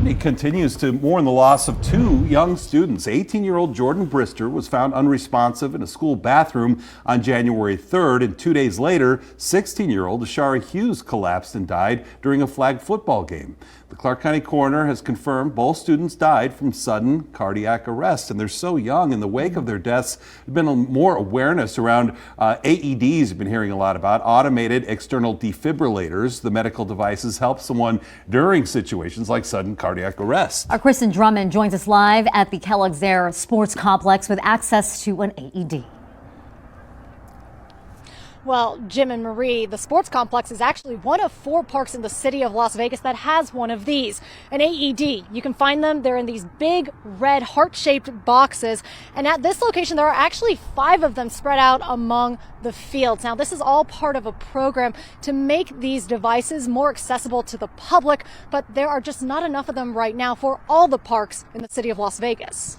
He continues to mourn the loss of two young students. 18-year-old Jordan Brister was found unresponsive in a school bathroom on January 3rd, and 2 days later, 16-year-old Ashara Hughes collapsed and died during a flag football game. The Clark County coroner has confirmed both students died from sudden cardiac arrest, and they're so young. In the wake of their deaths, there's been more awareness around AEDs. You've been hearing a lot about Automated External Defibrillators. The medical devices help someone during situations like sudden cardiac arrest. Our Kristen Drummond joins us live at the Kellogg Zaher Sports Complex with access to an AED. Well, Jim and Marie, the sports complex is actually one of 4 parks in the city of Las Vegas that has one of these, an AED. You can find them. They're in these big red heart-shaped boxes. And at this location, there are actually 5 of them spread out among the fields. Now, this is all part of a program to make these devices more accessible to the public, but there are just not enough of them right now for all the parks in the city of Las Vegas.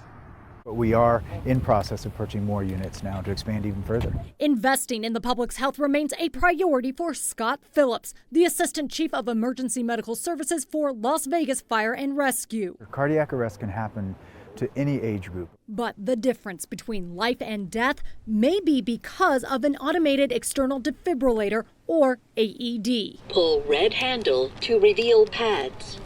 But we are in process of purchasing more units now to expand even further. Investing in the public's health remains a priority for Scott Phillips, the Assistant Chief of Emergency Medical Services for Las Vegas Fire and Rescue. Cardiac arrest can happen to any age group. But the difference between life and death may be because of an automated external defibrillator, or AED. Pull red handle to reveal pads.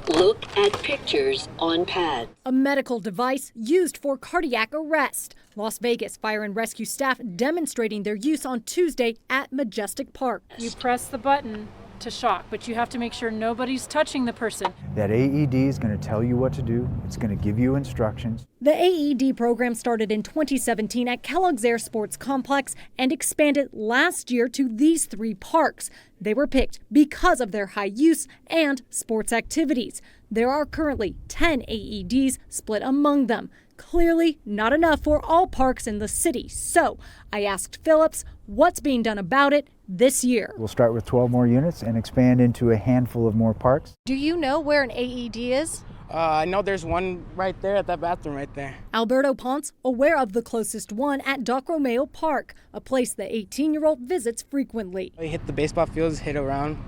Look at pictures on pad. A medical device used for cardiac arrest. Las Vegas Fire and Rescue staff demonstrating their use on Tuesday at Majestic Park. You press the button to shock, but you have to make sure nobody's touching the person. That AED is going to tell you what to do. It's going to give you instructions. The AED program started in 2017 at Kellogg Zaher Sports Complex and expanded last year to these 3 parks. They were picked because of their high use and sports activities. There are currently 10 AEDs split among them. Clearly not enough for all parks in the city. So I asked Phillips what's being done about it this year. We'll start with 12 more units and expand into a handful of more parks. Do you know where an AED is? I know there's one right there at that bathroom right there. Alberto Ponce, aware of the closest one at Doc Romeo Park, a place the 18-year-old visits frequently. We hit the baseball fields, hit around,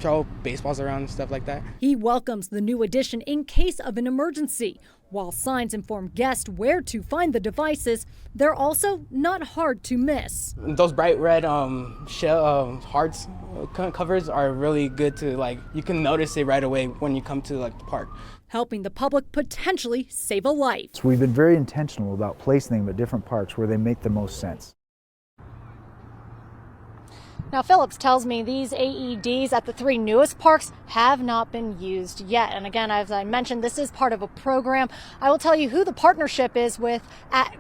throw baseballs around and stuff like that. He welcomes the new addition in case of an emergency. While signs inform guests where to find the devices, they're also not hard to miss. Those bright red hearts covers are really good to, you can notice it right away when you come to the park. Helping the public potentially save a life. So we've been very intentional about placing them at different parks where they make the most sense. Now, Phillips tells me these AEDs at the 3 newest parks have not been used yet. And again, as I mentioned, this is part of a program. I will tell you who the partnership is with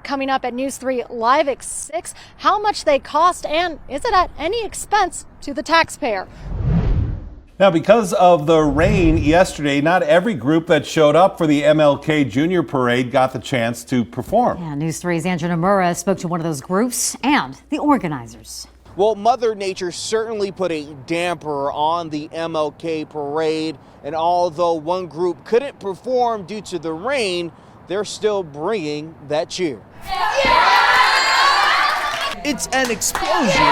coming up at News 3 Live at 6, how much they cost, and is it at any expense to the taxpayer? Now, because of the rain yesterday, not every group that showed up for the MLK Junior Parade got the chance to perform. Yeah, News 3's Andrew Nomura spoke to one of those groups and the organizers. Well, Mother Nature certainly put a damper on the MLK parade, and although one group couldn't perform due to the rain, they're still bringing that cheer. It's an explosion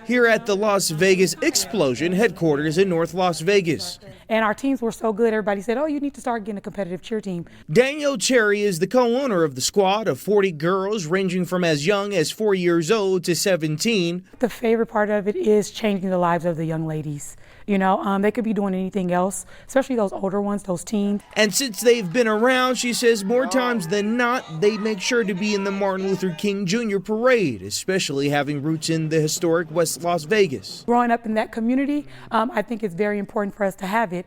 here at the Las Vegas Explosion headquarters in North Las Vegas. And our teams were so good, everybody said, oh, you need to start getting a competitive cheer team. Danielle Cherry is the co-owner of the squad of 40 girls ranging from as young as 4 years old to 17. The favorite part of it is changing the lives of the young ladies. You know, they could be doing anything else, especially those older ones, those teens. And since they've been around, she says more times than not, they make sure to be in the Martin Luther King Jr. Parade, especially having roots in the historic West Las Vegas. Growing up in that community, I think it's very important for us to have it,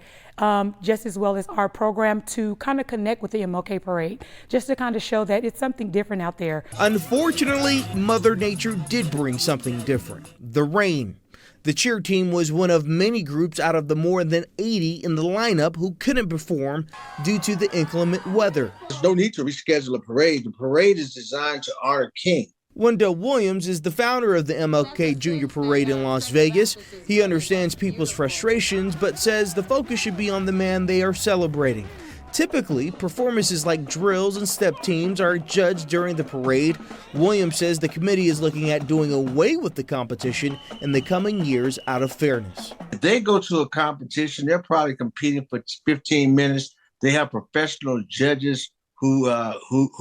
just as well as our program to kind of connect with the MLK Parade, just to kind of show that it's something different out there. Unfortunately, Mother Nature did bring something different, the rain. The cheer team was one of many groups out of the more than 80 in the lineup who couldn't perform due to the inclement weather. There's no need to reschedule a parade. The parade is designed to honor King. Wendell Williams is the founder of the MLK Junior Parade in Las Vegas. He understands people's frustrations, but says the focus should be on the man they are celebrating. Typically, performances like drills and step teams are judged during the parade. Williams says the committee is looking at doing away with the competition in the coming years out of fairness. If they go to a competition, they're probably competing for 15 minutes. They have professional judges who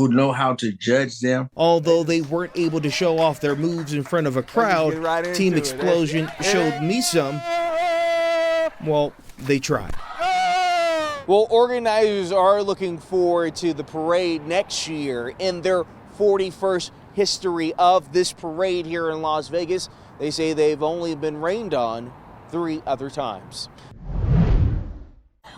know how to judge them. Although they weren't able to show off their moves in front of a crowd, Team Explosion showed me some. Well, they tried. Well, organizers are looking forward to the parade next year in their 41st history of this parade here in Las Vegas. They say they've only been rained on 3 other times.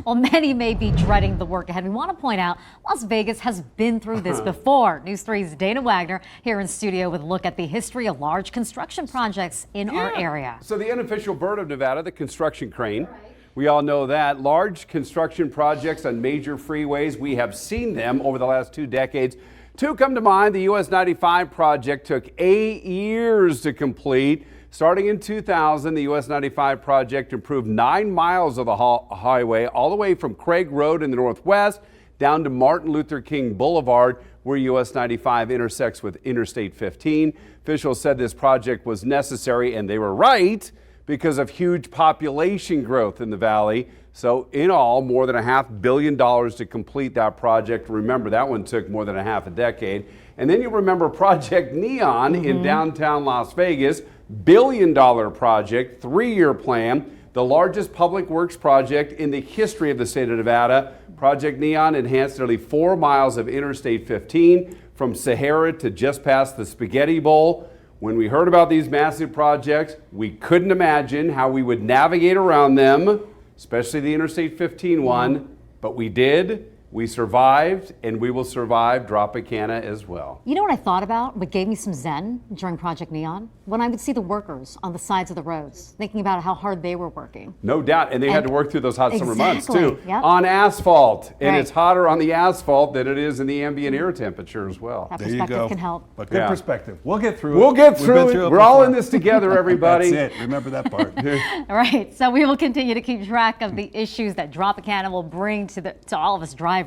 While many may be dreading the work ahead, we want to point out Las Vegas has been through this before. News 3's Dana Wagner here in studio with a look at the history of large construction projects in our area. So the unofficial bird of Nevada, the construction crane. We all know that. Large construction projects on major freeways, we have seen them over the last 2 decades. 2 come to mind. The US 95 project took 8 years to complete. Starting in 2000, the US 95 project improved 9 miles of the highway, all the way from Craig Road in the northwest down to Martin Luther King Boulevard, where US 95 intersects with Interstate 15. Officials said this project was necessary, and they were right, because of huge population growth in the valley. So in all, more than $500 million to complete that project. Remember, that one took more than a half a decade. And then you remember Project Neon in downtown Las Vegas, $1 billion project, 3-year plan, the largest public works project in the history of the state of Nevada. Project Neon enhanced nearly 4 miles of Interstate 15 from Sahara to just past the Spaghetti Bowl. When we heard about these massive projects, we couldn't imagine how we would navigate around them, especially the Interstate 15 one, but we did. We survived, and we will survive Tropicana as well. You know what I thought about, what gave me some zen during Project Neon? When I would see the workers on the sides of the roads, thinking about how hard they were working. No doubt, and they had to work through those hot summer months too, yep. on asphalt. And Right. it's hotter on the asphalt than it is in the ambient air temperature as well. That There you perspective go. can help. But good Yeah. perspective. We'll get through it. We'll get We've through been it. We're all in before. this together, everybody. That's it. Remember that part. All right, so we will continue to keep track of the issues that Tropicana will bring to all of us drivers.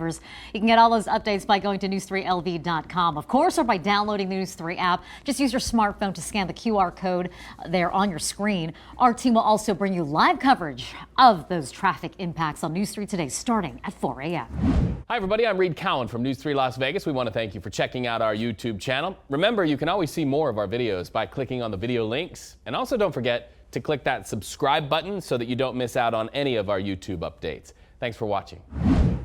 You can get all those updates by going to news3lv.com, of course, or by downloading the News 3 app. Just use your smartphone to scan the QR code there on your screen. Our team will also bring you live coverage of those traffic impacts on News 3 today, starting at 4 a.m. Hi, everybody. I'm Reed Cowan from News 3 Las Vegas. We want to thank you for checking out our YouTube channel. Remember, you can always see more of our videos by clicking on the video links. And also don't forget to click that subscribe button so that you don't miss out on any of our YouTube updates. Thanks for watching.